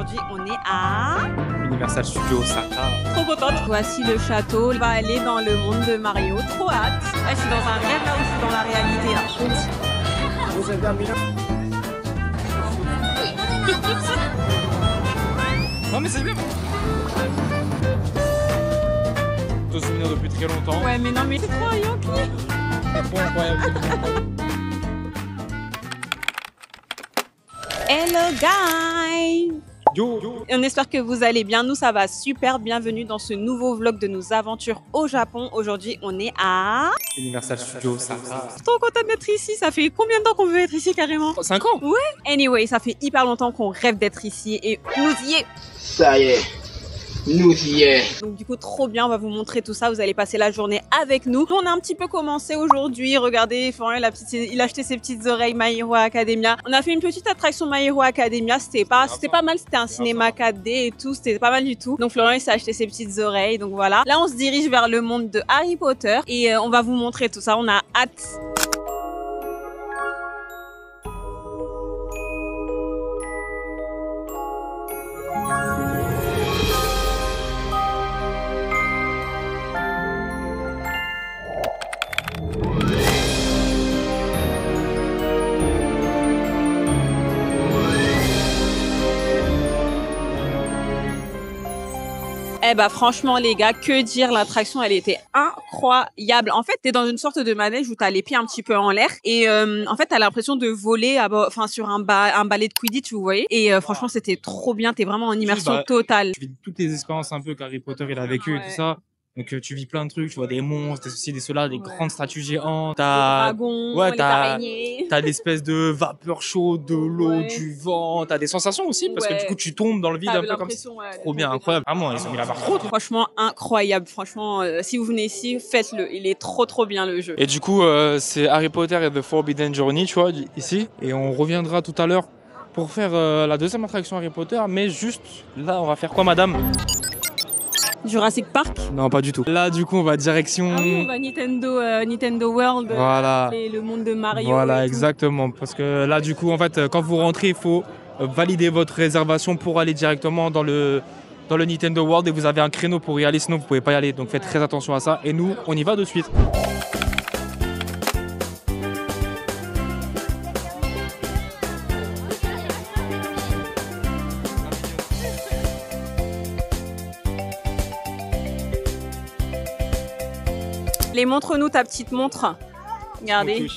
Aujourd'hui, on est à Universal Studios Osaka. Trop contente. Voici le château. On va aller dans le monde de Mario. Trop hâte. Là, je suis dans un rêve là où je suis dans la réalité là. Non mais c'est bien. De souvenirs depuis très longtemps. Ouais mais non mais c'est trop Yankee. C'est trop incroyable. Hello guys. Yo. Et on espère que vous allez bien. Nous ça va super. Bienvenue dans ce nouveau vlog de nos aventures au Japon. Aujourd'hui on est à Universal Studios Osaka. Trop contente d'être ici. Ça fait combien de temps qu'on veut être ici carrément? 5 ans. Ouais. Anyway, ça fait hyper longtemps qu'on rêve d'être ici et nous y est. Ça y est, nous y est. Donc du coup trop bien, on va vous montrer tout ça, vous allez passer la journée avec nous. On a un petit peu commencé aujourd'hui, regardez, Florian il a acheté ses petites oreilles My Hero Academia. On a fait une petite attraction My Hero Academia, c'était pas mal, c'était un cinéma 4D et tout, c'était pas mal du tout. Donc Florian il s'est acheté ses petites oreilles, donc voilà. Là on se dirige vers le monde de Harry Potter et on va vous montrer tout ça, on a hâte. Eh bah franchement les gars, que dire, l'attraction elle était incroyable. En fait t'es dans une sorte de manège où t'as les pieds un petit peu en l'air et en fait t'as l'impression de voler sur un balai de Quidditch, vous voyez. Et franchement c'était trop bien, t'es vraiment en immersion totale. Tu vis toutes les expériences un peu qu'Harry Potter il a vécu et tout ça. Donc tu vis plein de trucs, tu vois des monstres, des ceci, des cela, des grandes statues géantes, t'as les dragons, ouais, les araignées. T'as l'espèce de vapeur chaude, de l'eau, du vent, t'as des sensations aussi parce que du coup tu tombes dans le vide un peu comme ça. Trop bien, incroyable. Vraiment, ils ont mis la barre trop. Franchement incroyable, franchement si vous venez ici, faites-le, il est trop bien le jeu. Et du coup c'est Harry Potter et The Forbidden Journey, tu vois, ici. Et on reviendra tout à l'heure pour faire la deuxième attraction Harry Potter, mais juste là on va faire quoi madame? Jurassic Park? Non, pas du tout. Là, du coup, on va direction... Ah oui, on va Nintendo World, voilà. Et le monde de Mario. Voilà, exactement. Parce que là, du coup, en fait, quand vous rentrez, il faut valider votre réservation pour aller directement dans le Nintendo World et vous avez un créneau pour y aller, sinon vous pouvez pas y aller. Donc faites très attention à ça. Et nous, on y va de suite. Les montre-nous ta petite montre. Regardez.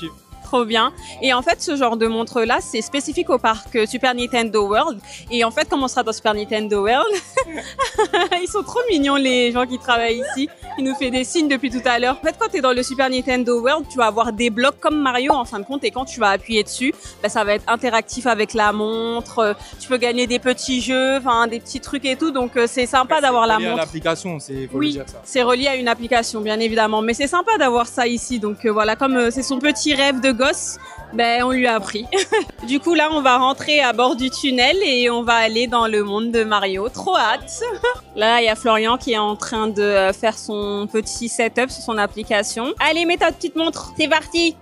Trop bien. Et en fait, ce genre de montre-là, c'est spécifique au parc Super Nintendo World. Et en fait, comme on sera dans Super Nintendo World, ils sont trop mignons les gens qui travaillent ici. Ils nous font des signes depuis tout à l'heure. En fait, quand tu es dans le Super Nintendo World, tu vas avoir des blocs comme Mario en fin de compte. Et quand tu vas appuyer dessus, bah, ça va être interactif avec la montre. Tu peux gagner des petits jeux, des petits trucs et tout. Donc, c'est sympa d'avoir la montre. L'application, oui, c'est relié à une application, bien évidemment. Mais c'est sympa d'avoir ça ici. Donc, voilà, comme c'est son petit rêve de gosse, ben, on lui a appris. Du coup, là, on va rentrer à bord du tunnel et on va aller dans le monde de Mario. Trop hâte. Là, il y a Florian qui est en train de faire son petit setup sur son application. Allez, mets ta petite montre. C'est parti.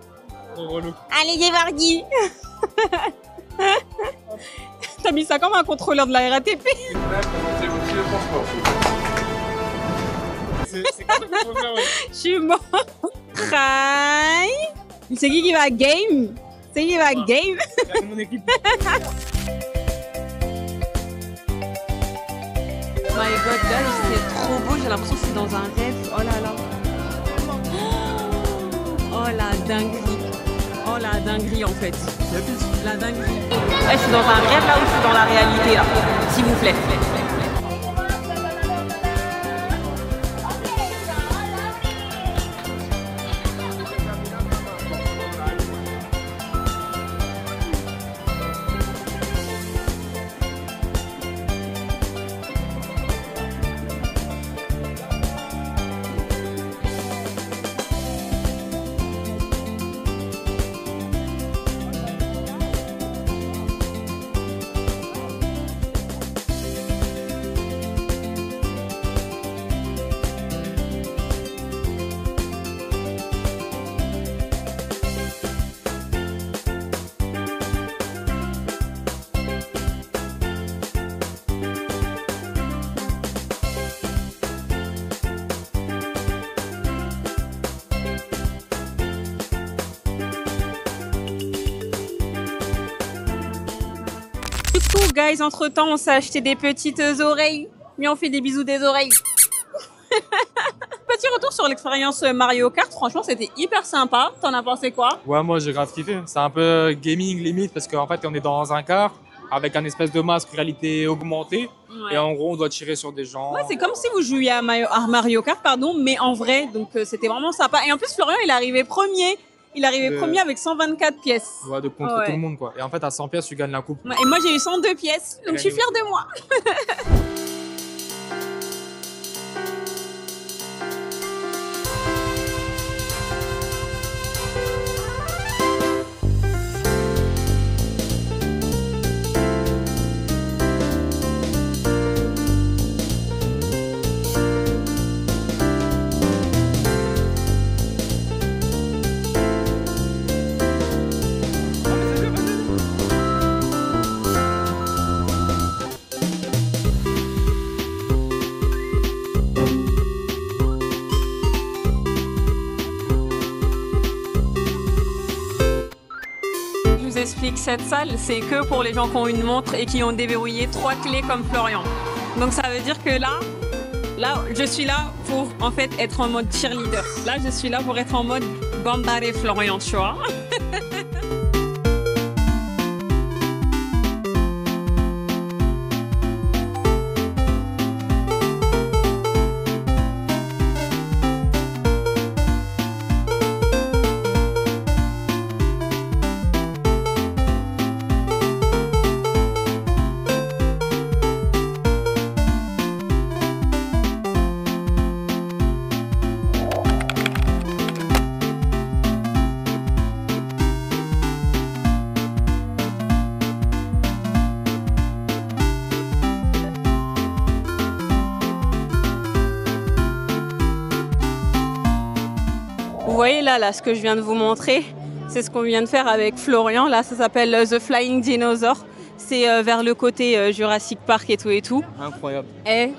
Allez, c'est parti. T'as mis ça comme un contrôleur de la RATP. C'est comme ça, ouais. Je suis mort. C'est qui va game? C'est qui va game? C'est mon équipe. My god, guys, c'est trop beau, j'ai l'impression que c'est dans un rêve. Oh là là. Oh la dinguerie. Oh la dinguerie en fait. La dinguerie. Je suis dans un rêve là où je suis dans la réalité là. S'il vous plaît. Du coup, guys, entre-temps, on s'est acheté des petites oreilles. Mais on fait des bisous des oreilles. Petit retour sur l'expérience Mario Kart. Franchement, c'était hyper sympa. T'en as pensé quoi? Ouais, moi, j'ai grave kiffé. C'est un peu gaming limite parce qu'en fait, on est dans un car avec un espèce de masque réalité augmentée. Ouais. Et en gros, on doit tirer sur des gens. Ouais, c'est comme si vous jouiez à Mario Kart, pardon, mais en vrai. Donc, c'était vraiment sympa. Et en plus, Florian, il est arrivé premier. Il est arrivé premier avec 124 pièces. Ouais, de contre tout le monde, quoi. Et en fait, à 100 pièces, tu gagnes la coupe. Ouais, et moi, j'ai eu 102 pièces. Donc, je suis fière de moi. Explique cette salle, c'est que pour les gens qui ont une montre et qui ont déverrouillé 3 clés comme Florian. Donc ça veut dire que là, je suis là pour en fait être en mode cheerleader. Là, je suis là pour être en mode bombarder Florian, tu vois. Vous voyez là, ce que je viens de vous montrer, c'est ce qu'on vient de faire avec Florian. Là, ça s'appelle The Flying Dinosaur. C'est vers le côté Jurassic Park et tout. Incroyable. Et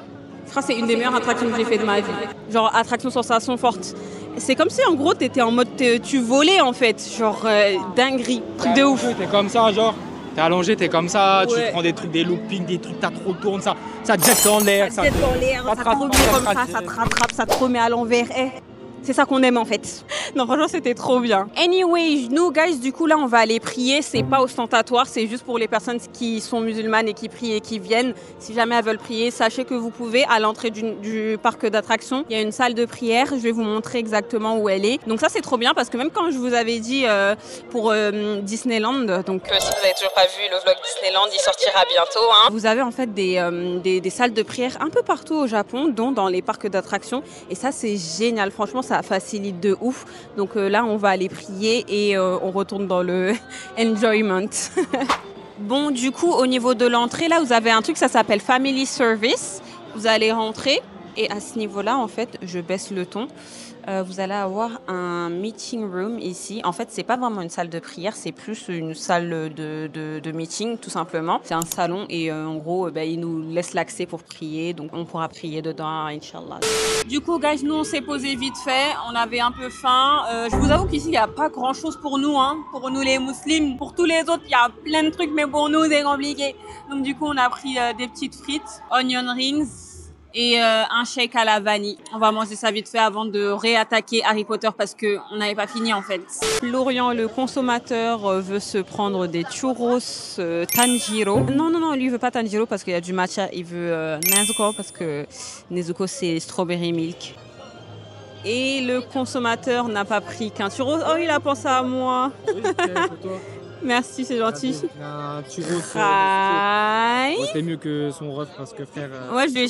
je crois que c'est une des meilleures attractions que j'ai fait de ma vie. Genre attraction sensation forte. C'est comme si en gros t'étais en mode tu volais en fait, genre dinguerie, truc de ouf. T'es comme ça, genre. T'es allongé, t'es comme ça, ouais. Tu prends des trucs, des loopings, des trucs, t'as trop tourne, ça te jette en l'air. Ça te jette en l'air, ça te remet comme ça te rattrape, ça te remet à l'envers. C'est ça qu'on aime en fait. Non, franchement, c'était trop bien. Anyway, nous, guys, du coup, là, on va aller prier. C'est pas ostentatoire, c'est juste pour les personnes qui sont musulmanes et qui prient et qui viennent. Si jamais elles veulent prier, sachez que vous pouvez, à l'entrée du parc d'attractions, il y a une salle de prière. Je vais vous montrer exactement où elle est. Donc ça, c'est trop bien parce que même quand je vous avais dit pour Disneyland, donc si vous n'avez toujours pas vu le vlog Disneyland, il sortira bientôt. Hein. Vous avez en fait des salles de prière un peu partout au Japon, dont dans les parcs d'attractions. Et ça, c'est génial. Franchement, ça facilite de ouf. Donc là, on va aller prier et on retourne dans le enjoyment. Bon, du coup, au niveau de l'entrée, là, vous avez un truc, ça s'appelle Family Service. Vous allez rentrer et à ce niveau-là, en fait, je baisse le ton. Vous allez avoir un meeting room ici. En fait, c'est pas vraiment une salle de prière, c'est plus une salle de meeting, tout simplement. C'est un salon et en gros, ils nous laissent l'accès pour prier. Donc, on pourra prier dedans, Inch'Allah. Du coup, guys, nous, on s'est posé vite fait. On avait un peu faim. Je vous avoue qu'ici, il n'y a pas grand-chose pour nous, hein. Pour nous, les musulmans. Pour tous les autres, il y a plein de trucs, mais pour nous, c'est compliqué. Donc, du coup, on a pris des petites frites, onion rings, et un shake à la vanille. On va manger ça vite fait avant de réattaquer Harry Potter parce qu'on n'avait pas fini en fait. Florian, le consommateur, veut se prendre des churros Tanjiro. Non, lui il veut pas Tanjiro parce qu'il y a du matcha. Il veut Nezuko parce que Nezuko c'est strawberry milk. Et le consommateur n'a pas pris qu'un churros. Oh, il a pensé à moi. Oui, pour toi. Merci, c'est gentil. Un churros. C'est mieux que son ref parce que frère. Ouais, j'ai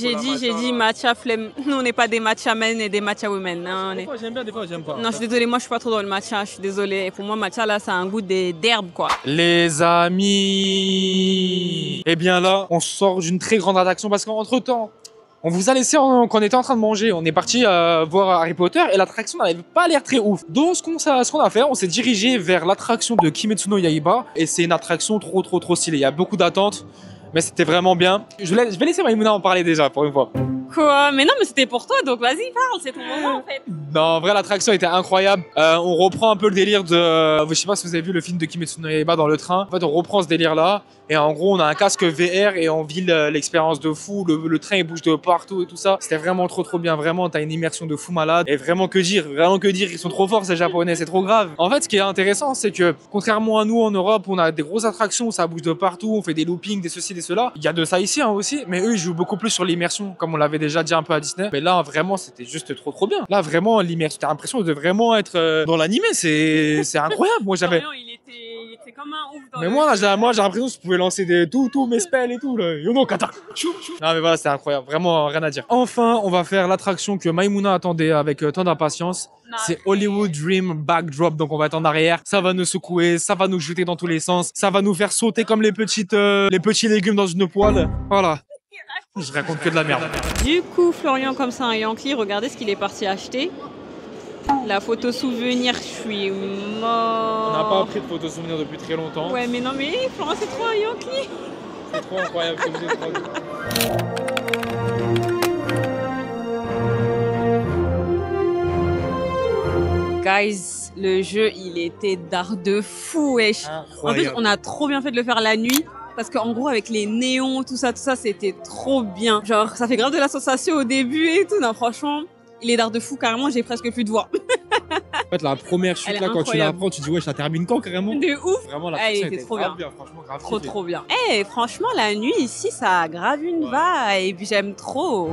dit matcha flemme. Nous, on n'est pas des matcha men et des matcha women. Hein, des fois, j'aime bien, des fois, j'aime pas. Non, je suis désolée, moi, je suis pas trop dans le matcha. Je suis désolée. Pour moi, matcha, là, ça a un goût d'herbe, quoi. Les amis. Eh bien là, on sort d'une très grande attraction parce qu'entre-temps, on vous a laissé quand on était en train de manger. On est parti voir Harry Potter et l'attraction n'avait pas l'air très ouf. Donc ce qu'on a fait, on s'est dirigé vers l'attraction de Kimetsu no Yaiba et c'est une attraction trop stylée. Il y a beaucoup d'attentes, mais c'était vraiment bien. Je vais laisser Maïmouna en parler déjà pour une fois. Quoi? Mais non, mais c'était pour toi, donc vas-y, parle, c'est ton moment en fait. Non, en vrai, l'attraction était incroyable. On reprend un peu le délire de... Je sais pas si vous avez vu le film de Kimetsu no Yaiba dans le train. En fait, on reprend ce délire-là. Et en gros, on a un casque VR et on vit l'expérience de fou. Le train, il bouge de partout et tout ça. C'était vraiment trop bien. Vraiment, t'as une immersion de fou malade. Et vraiment que dire. Ils sont trop forts, ces Japonais. C'est trop grave. En fait, ce qui est intéressant, c'est que contrairement à nous en Europe, on a des grosses attractions où ça bouge de partout. On fait des loopings, des ceci, des cela. Il y a de ça ici aussi. Mais eux, ils jouent beaucoup plus sur l'immersion, comme on l'avait déjà dit un peu à Disney. Mais là, vraiment, c'était juste trop bien. Là, vraiment, l'immersion, t'as l'impression de vraiment être dans l'animé. C'est incroyable. Moi, j'avais... Il était comme un ouf dans Mais moi, j'ai l'impression que je pouvais lancer tous mes spells et tout. Là. Yono, kata. Non, mais voilà, c'est incroyable. Vraiment, rien à dire. Enfin, on va faire l'attraction que Maïmouna attendait avec tant d'impatience. C'est Hollywood Dream Backdrop. Donc, on va être en arrière. Ça va nous secouer. Ça va nous jeter dans tous les sens. Ça va nous faire sauter comme les petits légumes dans une poêle. Voilà. Je raconte que de la merde. Du coup, Florian, comme ça, un Yankee, regardez ce qu'il est parti acheter. La photo souvenir, je suis mort. On n'a pas pris de photo souvenir depuis très longtemps. Ouais, mais non, mais Florian, c'est trop un Yankee. C'est trop incroyable que vous êtes trop. Guys, le jeu, il était d'art de fou, wesh. En plus, on a trop bien fait de le faire la nuit. Parce qu'en gros, avec les néons, tout ça, c'était trop bien. Genre, ça fait grave de la sensation au début et tout. Non, franchement, il est d'art de fou, carrément, j'ai presque plus de voix. En fait, la première chute, là, quand tu la prends, tu dis, ouais, ça termine quand, carrément? De ouf! Vraiment, la était trop bien. Franchement, grave Trop bien. Eh, franchement, la nuit, ici, ça a grave une vibe. Et puis, j'aime trop.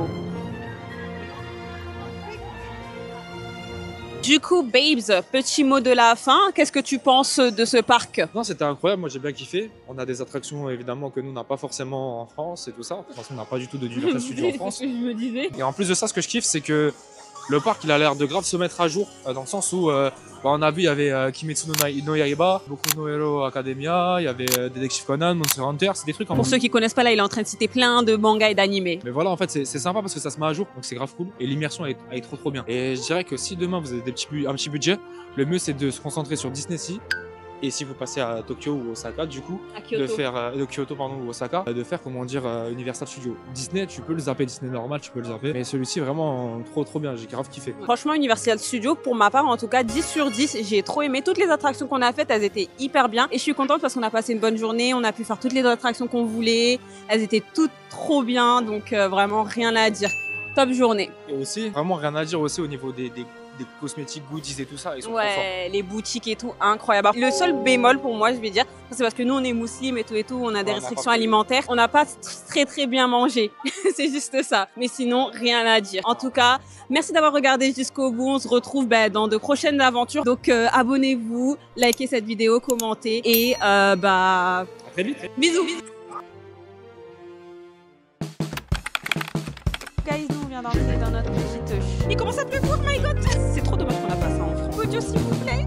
Du coup, Babes, petit mot de la fin. Qu'est-ce que tu penses de ce parc? Non, c'était incroyable. Moi, j'ai bien kiffé. On a des attractions, évidemment, que nous, on n'a pas forcément en France et tout ça. De toute façon, on n'a pas du tout de Universal Studios en France. C'est ce que je me disais. Et en plus de ça, ce que je kiffe, c'est que le parc, il a l'air de grave se mettre à jour, dans le sens où, on a vu, il y avait Kimetsu no Yaiba, Boku no Hero Academia, il y avait Detective Conan, Monster Hunter, c'est des trucs en Pour ceux qui connaissent pas, là, il est en train de citer plein de mangas et d'animés. Mais voilà, en fait, c'est sympa parce que ça se met à jour, donc c'est grave cool. Et l'immersion est trop bien. Et je dirais que si demain vous avez un petit budget, le mieux c'est de se concentrer sur Disney Sea. Et si vous passez à Tokyo ou Osaka, du coup, de faire Kyoto ou Osaka, de faire comment dire Universal Studios. Disney, tu peux le zapper, Disney normal, tu peux le zapper. Mais celui-ci vraiment trop bien, j'ai grave kiffé. Franchement, Universal Studios, pour ma part en tout cas, 10 sur 10, j'ai trop aimé. Toutes les attractions qu'on a faites, elles étaient hyper bien. Et je suis contente parce qu'on a passé une bonne journée, on a pu faire toutes les attractions qu'on voulait. Elles étaient toutes trop bien, donc vraiment rien à dire. Top journée. Et aussi, vraiment rien à dire aussi au niveau des cosmétiques, goodies et tout ça, ils sont trop forts. Ouais, les boutiques et tout, incroyable. Le seul bémol pour moi, je vais dire, c'est parce que nous on est musulmans et tout, on a des restrictions alimentaires, on n'a pas très bien mangé, c'est juste ça. Mais sinon, rien à dire. En tout cas, merci d'avoir regardé jusqu'au bout, on se retrouve dans de prochaines aventures. Donc abonnez-vous, likez cette vidéo, commentez et à très vite. Bisous. Guys, nous on vient d'entrer dans notre petite... Il commence à pleuvoir, my god! C'est trop dommage qu'on n'a pas ça en France. Audio, s'il vous plaît!